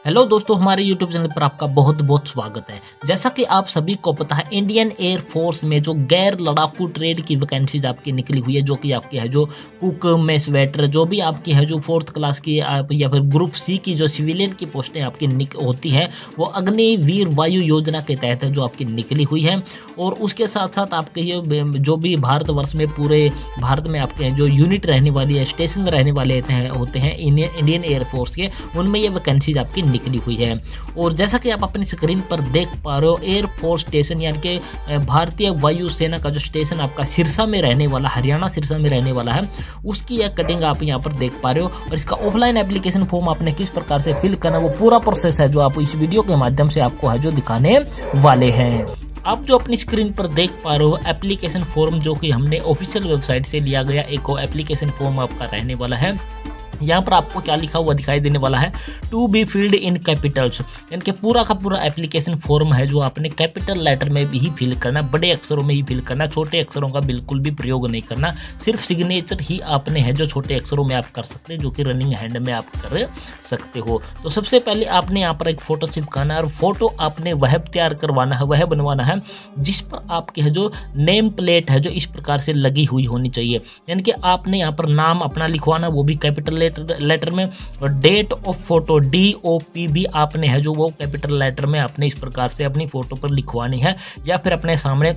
Hello दोस्तों, हमारे YouTube channel पर आपका बहुत बहुत स्वागत है। जैसा कि आप सभी को पता है, इंडियन एयर फोर्स में जो गैर लड़ाकू ट्रेड की वैकेंसीज आपकी निकली हुई है, जो कि आपकी है जो कुक मेस वेटर, जो भी आपकी है जो 4th क्लास की आप या फिर ग्रुप सी की जो सिविलियन की पोस्टें आपकी होती हैं, वो अग्निवीर वायु योजना के तहत है जो आपकी निकली हुई है। और उसके साथ साथ आपके ये जो भी भारतवर्ष में पूरे भारत में आपके जो यूनिट रहने वाली है, स्टेशन रहने वाले होते हैं इंडियन एयर फोर्स के, उनमें ये वैकेंसीज आपकी निकली हुई है। और जैसा कि आप अपनी स्क्रीन पर देख पा रहे हो, एयर फोर्स स्टेशन यानी कि भारतीय वायु सेना का जो स्टेशन आपका सिरसा में रहने वाला, हरियाणा सिरसा में रहने वाला है, उसकी एक कटिंग आप यहाँ पर देख पा रहे हो। और इसका ऑफलाइन एप्लीकेशन फॉर्म आपने किस प्रकार से फिल करना, वो पूरा प्रोसेस है जो आप इस वीडियो के माध्यम से आपको है जो दिखाने वाले हैं। आप जो अपनी स्क्रीन पर देख पा रहे हो एप्लीकेशन फॉर्म, जो कि हमने ऑफिशियल वेबसाइट से लिया गया एक एप्लीकेशन फॉर्म आपका रहने वाला है। यहाँ पर आपको क्या लिखा हुआ दिखाई देने वाला है, to be filled in capitals, यानी कि पूरा का पूरा एप्लीकेशन फॉर्म है जो आपने कैपिटल लेटर में भी फिल करना, बड़े अक्षरों में ही फिल करना, छोटे अक्षरों का बिल्कुल भी प्रयोग नहीं करना। सिर्फ सिग्नेचर ही आपने है जो छोटे अक्षरों में आप कर सकते हैं, जो कि रनिंग हैंड में आप कर सकते हो। तो सबसे पहले आपने यहाँ पर एक फोटो चिपकाना है और फोटो आपने वह तैयार करवाना है, वह बनवाना है जिस पर आपकी है जो नेम प्लेट है जो इस प्रकार से लगी हुई होनी चाहिए। यानी कि आपने यहाँ पर नाम अपना लिखवाना, वो भी कैपिटल लेटर में, और डेट ऑफ फोटो DOP भी आपने है जो वो कैपिटल लेटर में आपने इस प्रकार से अपनी फोटो पर लिखवानी है, या फिर अपने सामने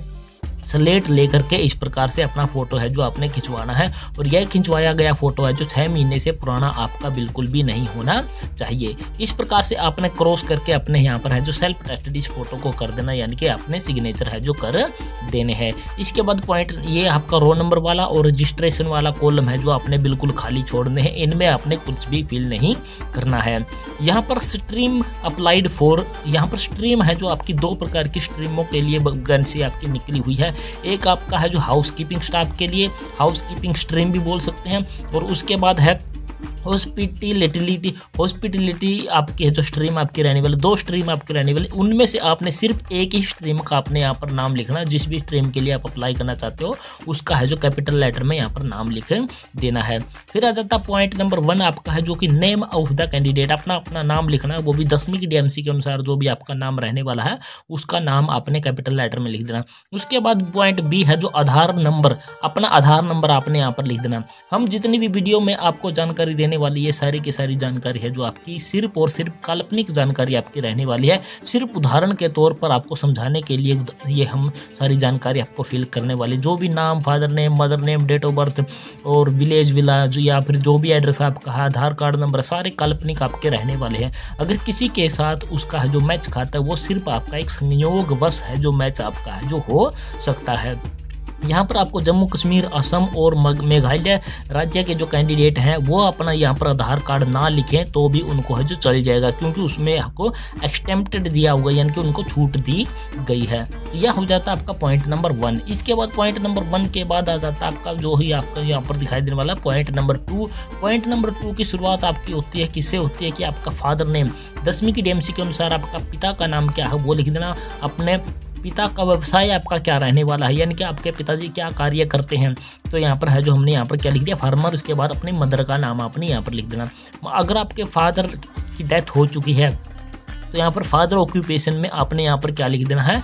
स्लेट लेकर के इस प्रकार से अपना फोटो है जो आपने खिंचवाना है। और यह खिंचवाया गया फोटो है जो 6 महीने से पुराना आपका बिल्कुल भी नहीं होना चाहिए। इस प्रकार से आपने क्रॉस करके अपने यहाँ पर है जो सेल्फ टेस्टेड इस फोटो को कर देना, यानी कि आपने सिग्नेचर है जो कर देने हैं। इसके बाद पॉइंट, ये आपका रोल नंबर वाला और रजिस्ट्रेशन वाला कॉलम है जो आपने बिल्कुल खाली छोड़ने हैं, इनमें आपने कुछ भी फिल नहीं करना है। यहाँ पर स्ट्रीम अप्लाइड फॉर, यहाँ पर स्ट्रीम है जो आपकी 2 प्रकार की स्ट्रीमों के लिए वैकेंसी आपकी निकली हुई है। एक आपका है जो हाउसकीपिंग स्टाफ के लिए, हाउसकीपिंग स्ट्रीम भी बोल सकते हैं, और उसके बाद है हॉस्पिटलिटी आपकी है जो स्ट्रीम आपकी रहने वाली। 2 स्ट्रीम आपकी रहने वाली, उनमें से आपने सिर्फ एक ही स्ट्रीम का आपने यहाँ पर नाम लिखना, जिस भी स्ट्रीम के लिए आप अप्लाई करना चाहते हो उसका है जो कैपिटल लेटर में यहाँ पर नाम लिख देना है। फिर आ जाता पॉइंट नंबर 1 आपका है जो कि नेम ऑफ द कैंडिडेट, अपना नाम लिखना है, वो भी 10वीं की DMC के अनुसार जो भी आपका नाम रहने वाला है उसका नाम आपने कैपिटल लेटर में लिख देना। उसके बाद पॉइंट B है जो आधार नंबर, अपना आधार नंबर आपने यहाँ पर लिख देना। हम जितनी भी वीडियो में आपको जानकारी देने वाली, ये सारी की सारी जानकारी है जो आपकी सिर्फ और सिर्फ काल्पनिक जानकारी आपकी रहने वाली है। सिर्फ उदाहरण के तौर पर आपको समझाने के लिए ये हम सारी जानकारी आपको फिल करने वाली, जो भी नाम, father name, mother name, date of birth और विलेज या फिर जो भी एड्रेस आपका है, आधार कार्ड नंबर, सारे काल्पनिक आपके रहने वाले हैं। अगर किसी के साथ उसका है जो मैच खाता है, वो सिर्फ आपका एक संयोगवश है जो मैच आपका है जो हो सकता है। यहाँ पर आपको जम्मू कश्मीर, असम और मेघालय राज्य के जो कैंडिडेट हैं वो अपना यहाँ पर आधार कार्ड ना लिखें तो भी उनको है जो चल जाएगा, क्योंकि उसमें आपको एक्सटेम्प्टेड दिया हुआ, यानी कि उनको छूट दी गई है। यह हो जाता है आपका पॉइंट नंबर 1। इसके बाद पॉइंट नंबर 1 के बाद आ जाता है आपका जो ही आपका यहाँ पर दिखाई देने वाला पॉइंट नंबर 2। पॉइंट नंबर 2 की शुरुआत आपकी होती है, किससे होती है कि आपका फादर नेम, 10वीं की DMC के अनुसार आपका पिता का नाम क्या है वो लिख देना। अपने पिता का व्यवसाय आपका क्या रहने वाला है, यानी कि आपके पिताजी क्या कार्य करते हैं, तो यहाँ पर है जो हमने यहाँ पर क्या लिख दिया, फार्मर। उसके बाद अपनी मदर का नाम आपने यहाँ पर लिख देना। अगर आपके फादर की डेथ हो चुकी है तो यहाँ पर फादर ऑक्यूपेशन में आपने यहाँ पर क्या लिख देना है,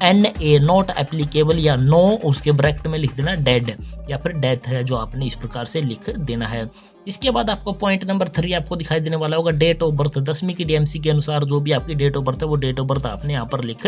NA नॉट एप्लीकेबल, या नो उसके ब्रैकेट में लिख देना डेड, या फिर डेथ है जो आपने इस प्रकार से लिख देना है। इसके बाद आपको पॉइंट नंबर 3 आपको दिखाई देने वाला होगा, डेट ऑफ बर्थ। 10वीं की DMC के अनुसार जो भी आपकी डेट ऑफ बर्थ है वो डेट ऑफ बर्थ आपने यहाँ पर लिख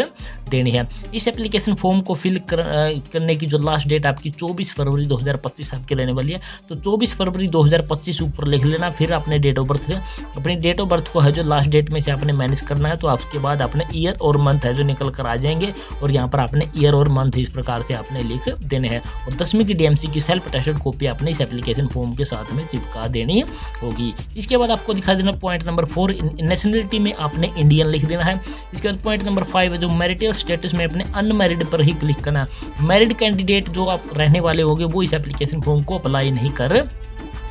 देनी है। इस एप्लीकेशन फॉर्म को फिल करने की जो लास्ट डेट आपकी 24 फरवरी 2025 आपकी रहने वाली है, तो 24 फरवरी 2025 ऊपर लिख लेना। फिर अपने डेट ऑफ बर्थ, अपनी डेट ऑफ बर्थ को है जो लास्ट डेट में से आपने मैनेज करना है, तो उसके बाद अपने ईयर और मंथ है जो निकल कर आ जाएंगे, और यहाँ पर आपने ईयर और मंथ इस प्रकार से आपने लिख देने हैं। और 10वीं की DMC की सेल्फ टेस्टेड कॉपी आपने इस एप्लीकेशन फॉर्म के साथ में चिपका देनी होगी। इसके बाद आपको दिखा देना पॉइंट नंबर 4, नेशनलिटी में आपने इंडियन लिख देना है। इसके बाद पॉइंट नंबर 5 है जो मैरिटल स्टेटस में अपने अनमैरिड पर ही क्लिक करना। मैरिड कैंडिडेट जो आप रहने वाले होंगे वो इस एप्लीकेशन फॉर्म को अप्लाई नहीं कर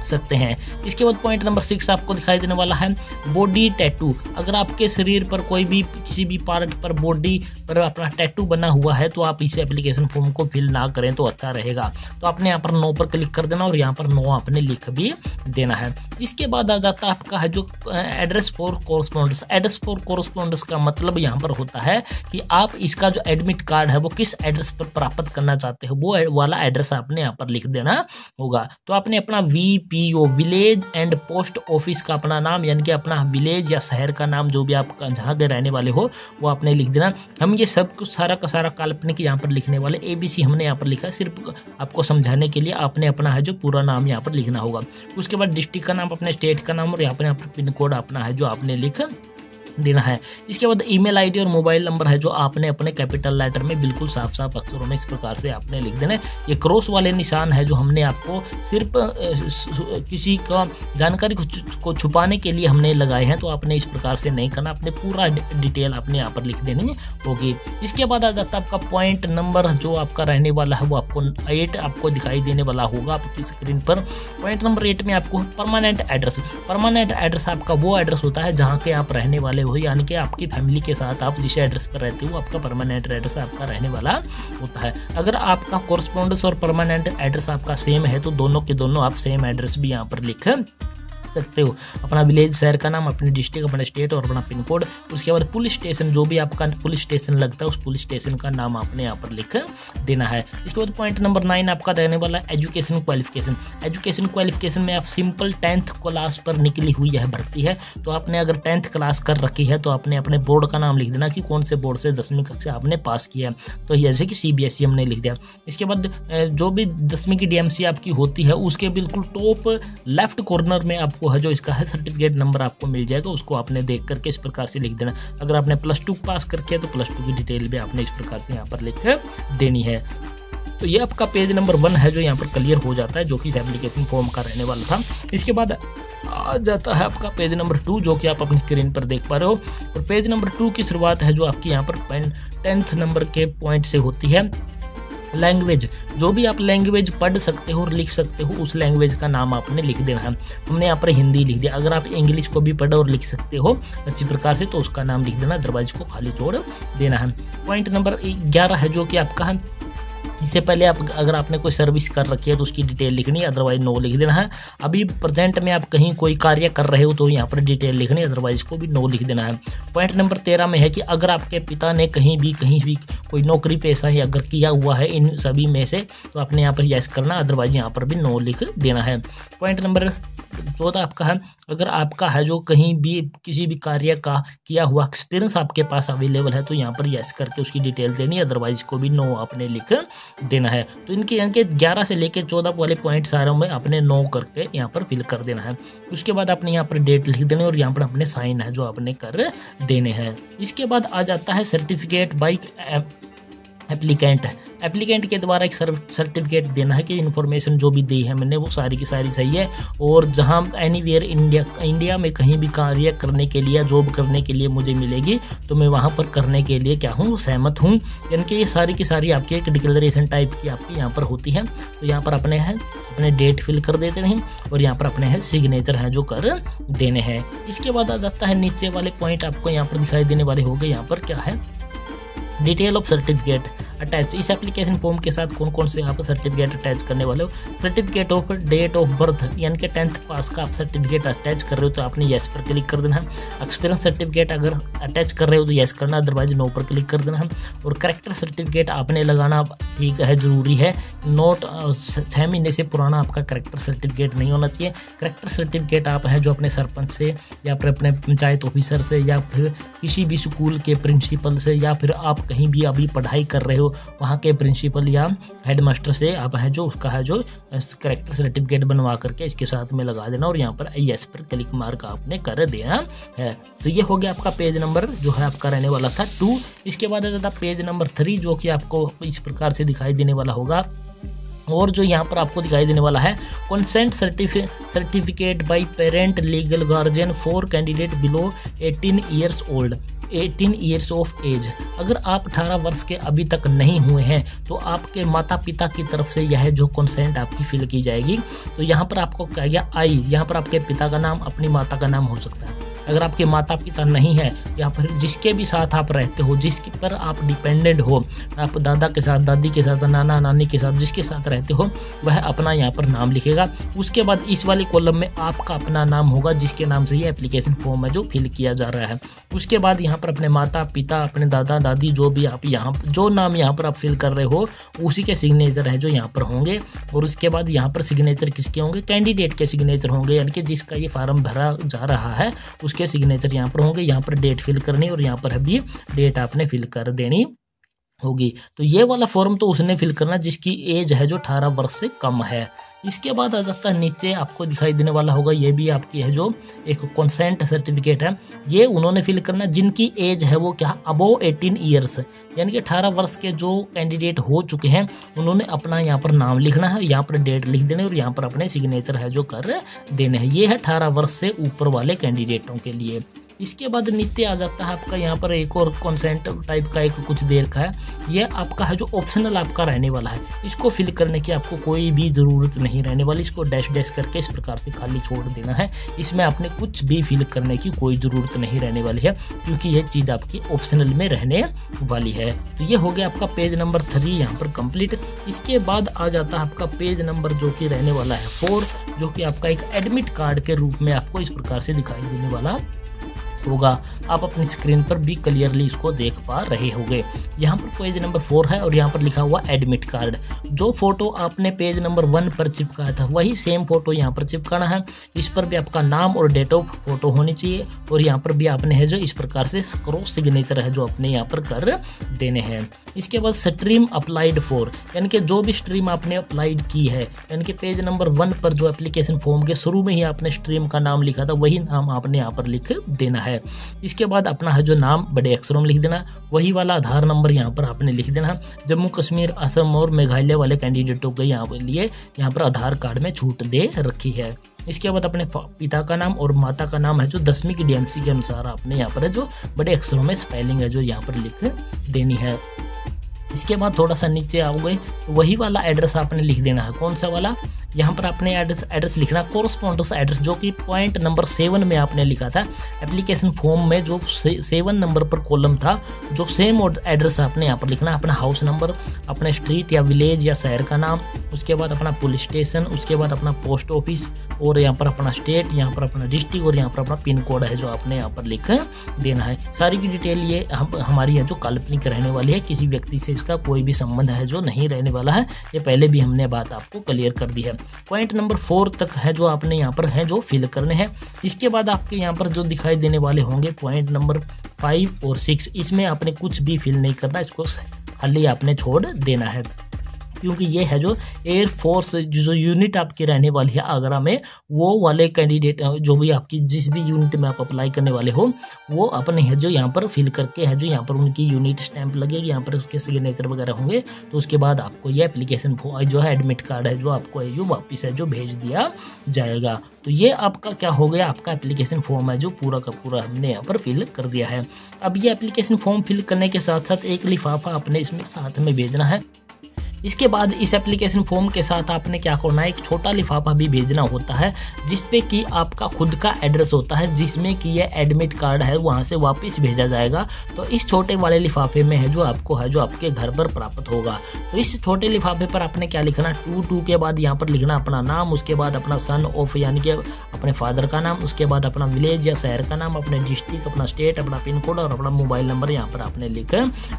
सकते हैं। इसके बाद पॉइंट नंबर 6 आपको दिखाई देने वाला है बॉडी टैटू। अगर आपके शरीर पर कोई भी किसी भी पार्ट पर बॉडी पर अपना टैटू बना हुआ है तो आप इस एप्लीकेशन फॉर्म को फिल ना करें तो अच्छा रहेगा। तो आपने यहाँ पर नो पर क्लिक कर देना और यहाँ पर नो आपने लिख भी देना है। इसके बाद आ जाता है आपका है जो address for correspondence. Address for correspondence का मतलब यहाँ पर होता है कि आप इसका जो एडमिट कार्ड है वो किस एड्रेस पर प्राप्त करना चाहते हो वो वाला एड्रेस आपने यहाँ पर लिख देना होगा। तो आपने अपना VPO village and post office का अपना नाम यानी कि अपना विलेज या शहर का नाम जो भी आप जहाँ के रहने वाले हो वो आपने लिख देना। हम ये सब कुछ सारा का सारा काल्पनिक यहाँ पर लिखने वाले ABC हमने यहाँ पर लिखा है, सिर्फ आपको समझाने के लिए आपने अपना है जो पूरा नाम यहाँ पर लिखना होगा। उसके बाद डिस्ट्रिक्ट का नाम, अपने स्टेट का नाम और यहाँ पर पिन कोड अपना है जो आपने लिख देना है। इसके बाद ईमेल आईडी और मोबाइल नंबर है जो आपने अपने कैपिटल लेटर में बिल्कुल साफ साफ अक्षरों में इस प्रकार से आपने लिख देना है। ये क्रॉस वाले निशान है जो हमने आपको सिर्फ किसी का जानकारी को छुपाने के लिए हमने लगाए हैं, तो आपने इस प्रकार से नहीं करना, अपने पूरा डिटेल आपने यहाँ पर लिख देनी होगी। इसके बाद आ जाता है आपका पॉइंट नंबर जो आपका रहने वाला है वो आपको 8 आपको दिखाई देने वाला होगा आपकी स्क्रीन पर। पॉइंट नंबर 8 में आपको परमानेंट एड्रेस। परमानेंट एड्रेस आपका वो एड्रेस होता है जहाँ के आप रहने वाले हो, यानी कि आपकी फैमिली के साथ आप जिस एड्रेस पर रहते हो आपका परमानेंट एड्रेस आपका रहने वाला होता है। अगर आपका कोरस्पॉन्डेंस और परमानेंट एड्रेस आपका सेम है तो दोनों के दोनों आप सेम एड्रेस भी यहाँ पर लिख सकते हो। अपना विलेज, शहर का नाम, अपनी डिस्ट्रिक्ट, अपना स्टेट और अपना पिन कोड। उसके बाद पुलिस स्टेशन, जो भी आपका पुलिस स्टेशन लगता है उस पुलिस स्टेशन का नाम आपने यहाँ पर लिख देना है। इसके बाद पॉइंट नंबर 9 आपका रहने वाला है एजुकेशन क्वालिफिकेशन। एजुकेशन क्वालिफिकेशन में आप सिंपल 10th क्लास पर निकली हुई है भर्ती है, तो आपने अगर 10th क्लास कर रखी है तो आपने अपने बोर्ड का नाम लिख देना कि कौन से बोर्ड से 10वीं कक्षा आपने पास किया है, तो जैसे कि CBSE हमने लिख दिया। इसके बाद जो भी 10वीं की DMC आपकी होती है उसके बिल्कुल टॉप लेफ्ट कॉर्नर में आपको है जो इसका है सर्टिफिकेट नंबर आपको मिल जाएगा, उसको आपने देख करके इस प्रकार से लिख देना। अगर आपने +2 पास करके है तो +2 की डिटेल भी आपने इस प्रकार से यहाँ पर लिख देनी है। तो ये आपका पेज नंबर 1 है जो यहाँ पर क्लियर हो जाता है, जो कि एप्लीकेशन फॉर्म का रहने वाला था। इसके बाद आ जाता है आपका पेज नंबर 2 जो कि आप अपनी स्क्रीन पर देख पा रहे हो। और पेज नंबर 2 की शुरुआत है जो आपकी यहाँ पर 10th नंबर के पॉइंट से होती है। लैंग्वेज, जो भी आप लैंग्वेज पढ़ सकते हो और लिख सकते हो उस लैंग्वेज का नाम आपने लिख देना है। हमने यहाँ पर हिंदी लिख दिया। अगर आप इंग्लिश को भी पढ़ और लिख सकते हो अच्छी प्रकार से तो उसका नाम लिख देना, अदरवाइज को खाली छोड़ देना है। पॉइंट नंबर 11 है जो कि आपका है, इससे पहले आप अगर आपने कोई सर्विस कर रखी है तो उसकी डिटेल लिखनी है, अदरवाइज नो लिख देना है। अभी प्रेजेंट में आप कहीं कोई कार्य कर रहे हो तो यहाँ पर डिटेल लिखनी है, अदरवाइज को भी नो लिख देना है। पॉइंट नंबर 13 में है कि अगर आपके पिता ने कहीं भी कोई नौकरी पेशा ही अगर किया हुआ है इन सभी में से तो आपने यहाँ पर यस करना, अदरवाइज यहाँ पर भी नो लिख देना है। पॉइंट नंबर 14 आपका है, अगर आपका है जो कहीं भी किसी भी कार्य का किया हुआ एक्सपीरियंस आपके पास अवेलेबल है तो यहाँ पर यस करके उसकी डिटेल देनी है, अदरवाइज को भी नो आपने लिख देना है। तो इनके 11 से लेकर 14 वाले पॉइंट सारों में आपने नो करके यहाँ पर फिल कर देना है। उसके बाद आपने यहाँ पर डेट लिख देनी और यहाँ पर अपने साइन है जो आपने कर देने हैं। इसके बाद आ जाता है सर्टिफिकेट बाय एप्लीकेंट। एप्लीकेंट के द्वारा एक सर्टिफिकेट देना है कि इन्फॉर्मेशन जो भी दी है मैंने वो सारी की सारी सही है, और जहां एनीवेयर इंडिया में कहीं भी कार्य करने के लिए, जॉब करने के लिए मुझे मिलेगी तो मैं वहां पर करने के लिए क्या हूँ, सहमत हूँ। यानी कि ये सारी की सारी आपकी एक डिक्लेरेशन टाइप की आपकी यहाँ पर होती है। तो यहाँ पर अपने डेट फिल कर देते हैं और यहाँ पर अपने सिग्नेचर हैं जो कर देने हैं। इसके बाद आ जाता है नीचे वाले पॉइंट आपको यहाँ पर दिखाई देने वाले हो गए। यहाँ पर क्या है, डिटेल ऑफ सर्टिफिकेट अटैच। इस एप्लीकेशन फॉर्म के साथ कौन कौन से आप सर्टिफिकेट अटैच करने वाले हो। Certificate of date of birth, यानी कि 10th पास का आप सर्टिफिकेट अटैच कर रहे हो तो आपने यस पर क्लिक कर देना है। एक्सपीरियंस सर्टिफिकेट अगर अटैच कर रहे हो तो यस करना, अदरवाइज नो पर क्लिक कर देना है। और करेक्टर सर्टिफिकेट आपने लगाना ठीक है, जरूरी है। नोट 6 महीने से पुराना आपका करेक्टर सर्टिफिकेट नहीं होना चाहिए। करेक्टर सर्टिफिकेट आप हैं जो अपने सरपंच से या फिर अपने पंचायत ऑफिसर से या फिर किसी भी स्कूल के प्रिंसिपल से या फिर आप कहीं भी अभी पढ़ाई कर रहे हो वहाँ के प्रिंसिपल या हेडमास्टर से आप है जो उसका है जो करेक्टर सर्टिफिकेट बनवा करके इसके साथ में लगा देना और यहाँ पर यस पर क्लिक मार्क आपने कर देना है। तो ये हो गया आपका पेज नंबर जो है आपका रहने वाला था 2। इसके बाद आ जाता पेज नंबर 3 जो कि आपको इस प्रकार से दिखाई देने वाला होगा। और जो यहाँ पर आपको दिखाई देने वाला है, consent certificate by parent legal guardian for candidate below 18 years old. 18 years of age. अगर आप 18 वर्ष के अभी तक नहीं हुए हैं तो आपके माता पिता की तरफ से यह जो कंसेंट आपकी फिल की जाएगी। तो यहाँ पर आपको क्या गया आई, यहाँ पर आपके पिता का नाम, अपनी माता का नाम हो सकता है। अगर आपके माता पिता नहीं है या फिर जिसके भी साथ आप रहते हो, जिसके पर आप डिपेंडेंट हो, आप दादा के साथ, दादी के साथ, नाना नानी के साथ, जिसके साथ रहते हो वह अपना यहाँ पर नाम लिखेगा। उसके बाद इस वाले कॉलम में आपका अपना नाम होगा जिसके नाम से ये एप्लीकेशन फॉर्म है जो फिल किया जा रहा है। उसके बाद यहाँ पर अपने माता पिता, अपने दादा दादी, जो भी आप यहाँ जो नाम यहाँ पर आप फिल कर रहे हो उसी के सिग्नेचर है जो यहाँ पर होंगे। और उसके बाद यहाँ पर सिग्नेचर किसके होंगे? कैंडिडेट के सिग्नेचर होंगे, यानी कि जिसका ये फार्म भरा जा रहा है उसके सिग्नेचर यहाँ पर होंगे। यहाँ पर डेट फिल करनी और यहाँ पर भी डेट आपने फिल कर देनी होगी। तो ये वाला फॉर्म तो उसने फिल करना जिसकी एज है जो 18 वर्ष से कम है। इसके बाद आ जाता है नीचे आपको दिखाई देने वाला होगा, ये भी आपकी है जो एक कंसेंट सर्टिफिकेट है, ये उन्होंने फिल करना जिनकी एज है वो क्या अबव 18 ईयर्स, यानी कि 18 वर्ष के जो कैंडिडेट हो चुके हैं उन्होंने अपना यहाँ पर नाम लिखना है, यहाँ पर डेट लिख देने और यहाँ पर अपने सिग्नेचर है जो कर देने हैं। ये है 18 वर्ष से ऊपर वाले कैंडिडेटों के लिए। इसके बाद नीचे आ जाता है आपका यहाँ पर एक और कंसेंट टाइप का एक कुछ देर का है, ये आपका है जो ऑप्शनल आपका रहने वाला है। इसको फिल करने की आपको कोई भी ज़रूरत नहीं रहने वाली, इसको डैश डैश करके इस प्रकार से खाली छोड़ देना है। इसमें आपने कुछ भी फिल करने की कोई ज़रूरत नहीं रहने वाली है क्योंकि यह चीज़ आपकी ऑप्शनल में रहने वाली है। तो ये हो गया आपका पेज नंबर 3 यहाँ पर कंप्लीट। इसके बाद आ जाता है आपका पेज नंबर जो कि रहने वाला है 4, जो कि आपका एक एडमिट कार्ड के रूप में आपको इस प्रकार से दिखाई देने वाला होगा। आप अपनी स्क्रीन पर भी क्लियरली इसको देख पा रहे होंगे। यहाँ पर पेज नंबर 4 है और यहाँ पर लिखा हुआ एडमिट कार्ड। जो फोटो आपने पेज नंबर 1 पर चिपकाया था वही सेम फोटो यहाँ पर चिपकाना है। इस पर भी आपका नाम और डेट ऑफ फोटो होनी चाहिए और यहाँ पर भी आपने है जो इस प्रकार से क्रॉस सिग्नेचर है जो अपने यहाँ पर कर देने हैं। इसके बाद स्ट्रीम अप्लाइड फॉर, यानी कि जो भी स्ट्रीम आपने अप्लाइड की है, यानी कि पेज नंबर 1 पर जो एप्लीकेशन फॉर्म के शुरू में ही आपने स्ट्रीम का नाम लिखा था वही नाम आपने यहाँ पर लिख देना है। इसके बाद अपना है जो नाम बड़े अक्षरों में लिख देना, वही वाला आधार नंबर यहाँ पर आपने लिख देना। जम्मू कश्मीर, असम और मेघालय वाले कैंडिडेटों के यहाँ पर आधार कार्ड में छूट दे रखी है। इसके बाद अपने पिता का नाम और माता का नाम है जो 10वीं की डीएमसी के अनुसार आपने यहाँ पर है जो बड़े अक्षरों में स्पेलिंग है जो यहाँ पर लिख देनी है। इसके बाद थोड़ा सा नीचे आओगे तो वही वाला एड्रेस आपने लिख देना है। कौन सा वाला? यहाँ पर आपने एड्रेस लिखना कोरस्पॉन्डेंस एड्रेस, जो कि पॉइंट नंबर 7 में आपने लिखा था एप्लीकेशन फॉर्म में, जो 7 नंबर पर कॉलम था, जो सेम एड्रेस आपने यहाँ पर लिखना, अपना हाउस नंबर, अपने स्ट्रीट या विलेज या शहर का नाम, उसके बाद अपना पुलिस स्टेशन, उसके बाद अपना पोस्ट ऑफिस और यहाँ पर अपना स्टेट, यहाँ पर अपना डिस्ट्रिक्ट और यहाँ पर अपना पिन कोड है जो आपने यहाँ पर लिख देना है। सारी की डिटेल ये हमारी है जो काल्पनिक रहने वाली है, किसी व्यक्ति से इसका कोई भी संबंध है जो नहीं रहने वाला है। ये पहले भी हमने बात आपको क्लियर कर दी है। पॉइंट नंबर 4 तक है जो आपने यहाँ पर है जो फिल करने हैं। इसके बाद आपके यहाँ पर जो दिखाई देने वाले होंगे पॉइंट नंबर 5 और 6, इसमें आपने कुछ भी फिल नहीं करना, इसको खाली आपने छोड़ देना है क्योंकि ये है जो एयरफोर्स जो यूनिट आपकी रहने वाली है आगरा में, वो वाले कैंडिडेट जो भी आपकी जिस भी यूनिट में आप अप्लाई करने वाले हो वो अपने है जो यहाँ पर फिल करके है जो यहाँ पर उनकी यूनिट स्टैंप लगेगी, यहाँ पर उसके सिग्नेचर वगैरह होंगे। तो उसके बाद आपको ये एप्लीकेशन जो है एडमिट कार्ड है जो आपको है जो वापस है जो भेज दिया जाएगा। तो ये आपका क्या हो गया, आपका एप्लीकेशन फॉर्म है जो पूरा का पूरा हमने यहाँ पर फिल कर दिया है। अब ये एप्लीकेशन फॉर्म फिल करने के साथ साथ एक लिफाफा आपने इसमें साथ में भेजना है। इसके बाद इस एप्लीकेशन फॉर्म के साथ आपने क्या करना है, एक छोटा लिफाफा भी भेजना होता है जिसपे कि आपका खुद का एड्रेस होता है, जिसमें कि ये एडमिट कार्ड है वहाँ से वापस भेजा जाएगा। तो इस छोटे वाले लिफाफे में है जो आपको है जो आपके घर पर प्राप्त होगा। तो इस छोटे लिफाफे पर आपने क्या लिखना, 2 के बाद यहाँ पर लिखना अपना नाम, उसके बाद अपना सन ऑफ यानी कि अपने फादर का नाम, उसके बाद अपना विलेज या शहर का नाम, अपने डिस्ट्रिक्ट, अपना स्टेट, अपना पिन कोड और अपना मोबाइल नंबर यहाँ पर आपने लिख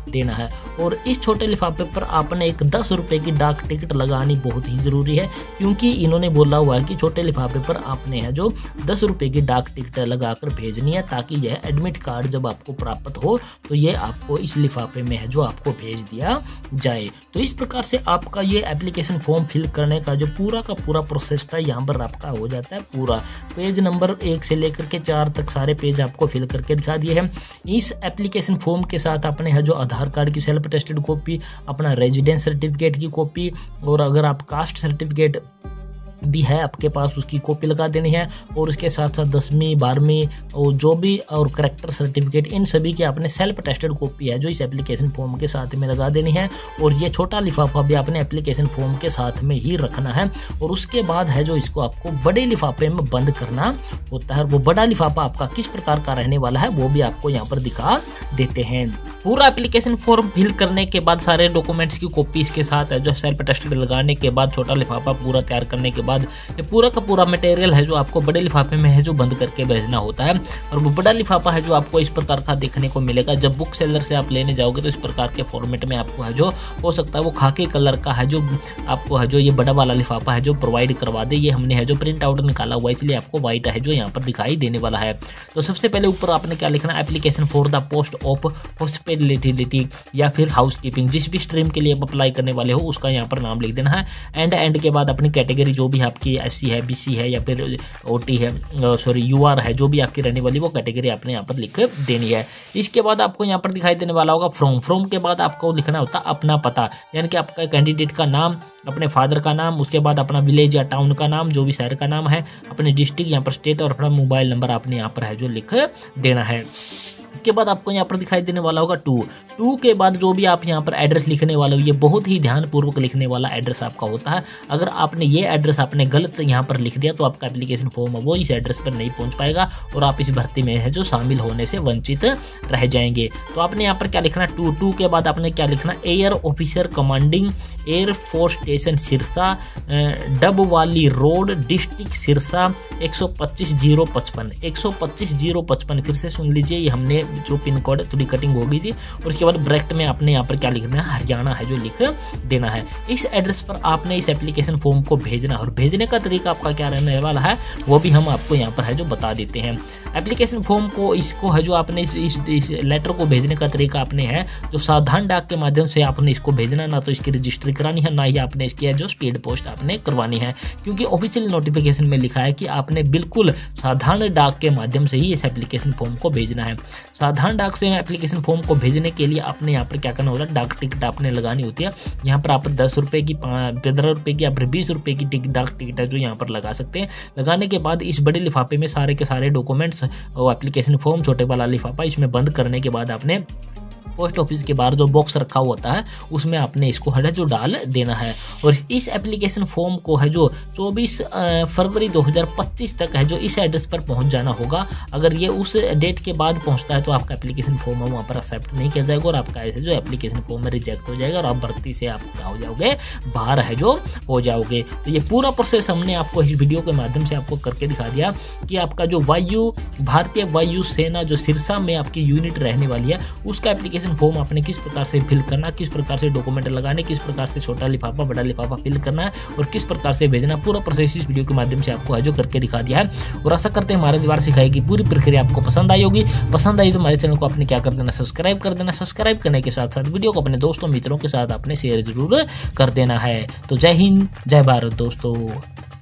देना है। और इस छोटे लिफाफे पर आपने एक 10 रुपए की डाक टिकट लगानी बहुत ही जरूरी है, क्योंकि इन्होंने बोला हुआ है कि छोटे लिफाफे पर आपने है जो 10 रुपए की डाक टिकट लगाकर भेजनी है, ताकि यह एडमिट कार्ड जब आपको प्राप्त हो तो ये आपको इस लिफाफे में है जो आपको भेज दिया जाए। तो इस प्रकार से आपका ये एप्लीकेशन फॉर्म फिल करने का जो पूरा का पूरा प्रोसेस था यहाँ पर आपका हो जाता है पूरा। पेज नंबर 1 से लेकर के 4 तक सारे पेज आपको फिल करके दिखा दिए हैं। इस एप्लीकेशन फॉर्म के साथ आपने है जो आधार कार्ड की सेल्फ अटेस्टेड कॉपी, अपना रेजिडेंस सर्टिफिकेट की कॉपी, और अगर आप कास्ट सर्टिफिकेट भी है आपके पास उसकी कॉपी लगा देनी है, और उसके साथ साथ 10वीं 12वीं और जो भी और करेक्टर सर्टिफिकेट इन सभी की आपने सेल्फ टेस्टेड कॉपी है जो इस एप्लीकेशन फॉर्म के साथ में लगा देनी है। और ये छोटा लिफाफा भी आपने एप्लीकेशन फॉर्म के साथ में ही रखना है। और उसके बाद है जो इसको आपको बड़े लिफाफे में बंद करना होता है। वो बड़ा लिफाफा आपका किस प्रकार का रहने वाला है वो भी आपको यहाँ पर दिखा देते हैं। पूरा एप्लीकेशन फॉर्म फिल करने के बाद सारे डॉक्यूमेंट्स की कॉपी इसके साथ है जो सेल्फ टेस्टेड लगाने के बाद छोटा लिफाफा पूरा तैयार करने के बाद ये पूरा का पूरा मटेरियल है जो आपको बड़े लिफाफे में है जो बंद करके भेजना होता है। और वो बड़ा लिफाफा है जो आपको इस प्रकार का देखने को मिलेगा। जब बुक सेलर से आप लेने जाओगे तो इस प्रकार के फॉर्मेट में आपको है जो हो सकता है वो खाकी कलर का है जो आपको है जो ये बड़ा वाला लिफाफा है जो प्रोवाइड करवा दे। ये हमने है जो प्रिंट आउट निकाला हुआ इसलिए आपको व्हाइट है जो यहाँ पर दिखाई देने वाला है। तो सबसे पहले ऊपर आपने क्या लिखना, application for the post of hospitality या फिर हाउस कीपिंग, जिस भी स्ट्रीम के लिए आप अप्लाई करने वाले हो उसका यहाँ पर नाम लिख देना है। एंड के बाद अपनी कैटेगरी जो भी आपकी SC है, BC है या फिर OT है, सॉरी UR है, जो भी आपकी रहने वाली वो कैटेगरी आपने यहाँ पर लिख देनी है। इसके बाद आपको यहाँ पर दिखाई देने वाला होगा फ्रॉम के बाद आपको लिखना होता है अपना पता, यानी कि आपका कैंडिडेट का नाम, अपने फादर का नाम, उसके बाद अपना विलेज या टाउन का नाम, जो भी शहर का नाम है, अपने डिस्ट्रिक्ट यहाँ पर स्टेट और अपना मोबाइल नंबर आपने यहाँ पर है जो लिख देना है। इसके बाद आपको यहाँ पर दिखाई देने वाला होगा टू के बाद जो भी आप यहाँ पर एड्रेस लिखने वाले हो ये बहुत ही ध्यानपूर्वक लिखने वाला एड्रेस आपका होता है। अगर आपने ये एड्रेस आपने गलत यहाँ पर लिख दिया तो आपका एप्लीकेशन फॉर्म है वो इस एड्रेस पर नहीं पहुँच पाएगा और आप इस भर्ती में है जो शामिल होने से वंचित रह जाएंगे। तो आपने यहाँ पर क्या लिखना, टू के बाद आपने क्या लिखना, air officer commanding air force station Sirsa, Dabwali road, district Sirsa, 125,055 फिर से सुन लीजिए, ये हमने जो पिन कोड थोड़ी कटिंग हो गई थी। और उसके बाद ब्रैकेट में आपने यहाँ पर क्या लिखना है, हरियाणा है जो लिख देना है। इस एड्रेस पर आपने इस एप्लीकेशन फॉर्म को भेजना है और भेजने का तरीका आपका क्या रहने वाला है वो भी हम आपको यहाँ पर है जो बता देते हैं। एप्लीकेशन फॉर्म को इसको है जो आपने इस लेटर को भेजने का तरीका आपने है जो साधारण डाक के माध्यम से आपने इसको भेजना, ना तो इसकी रजिस्ट्री करानी है ना ही आपने इसकी है जो स्पीड पोस्ट आपने करवानी है, क्योंकि ऑफिशियल नोटिफिकेशन में लिखा है कि आपने बिल्कुल साधारण डाक के माध्यम से ही इस एप्लीकेशन फॉर्म को भेजना है। साधारण डाक से एप्लीकेशन फॉर्म को भेजने के लिए आपने यहाँ पर क्या करना होता है, डाक टिकट आपने लगानी होती है। यहाँ पर आप 10 रुपये की, 15 रुपये की या फिर 20 रुपये की डाक टिकट है जो यहाँ पर लगा सकते हैं। लगाने के बाद इस बड़े लिफाफे में सारे के सारे डॉक्यूमेंट्स और एप्लीकेशन फॉर्म, छोटे वाला लिफाफा, इसमें बंद करने के बाद आपने पोस्ट ऑफिस के बाहर जो बॉक्स रखा होता है उसमें आपने इसको है जो डाल देना है। और इस एप्लीकेशन फॉर्म को है जो 24 फरवरी 2025 तक है जो इस एड्रेस पर पहुंच जाना होगा। अगर ये उस डेट के बाद पहुंचता है तो आपका एप्लीकेशन फॉर्म है वहाँ पर एक्सेप्ट नहीं किया जाएगा और आपका ऐसे जो एप्लीकेशन फॉर्म में रिजेक्ट हो जाएगा और आप भर्ती से आप क्या हो जाओगे, बाहर है जो हो जाओगे। तो ये पूरा प्रोसेस हमने आपको इस वीडियो के माध्यम से आपको करके दिखा दिया कि आपका जो भारतीय वायु सेना जो सिरसा में आपकी यूनिट रहने वाली है उसका एप्लीकेशन फॉर्म आपने किस प्रकार से फिल करना, किस प्रकार से डॉक्यूमेंट लगाने, किस प्रकार से छोटा लिफाफा बड़ा लिफाफा फिल करना है और किस प्रकार से भेजना, पूरा प्रोसेस इस वीडियो के माध्यम से आपको है जो करके दिखा दिया है। और आशा करते हैं हमारे द्वारा सिखाई गई पूरी प्रक्रिया आपको पसंद आई होगी। पसंद आई तो हमारे चैनल को आपने क्या कर देना, सब्सक्राइब कर देना। सब्सक्राइब करने के साथ साथ वीडियो को अपने दोस्तों मित्रों के साथ आपने शेयर जरूर कर देना है। तो जय हिंद, जय भारत दोस्तों।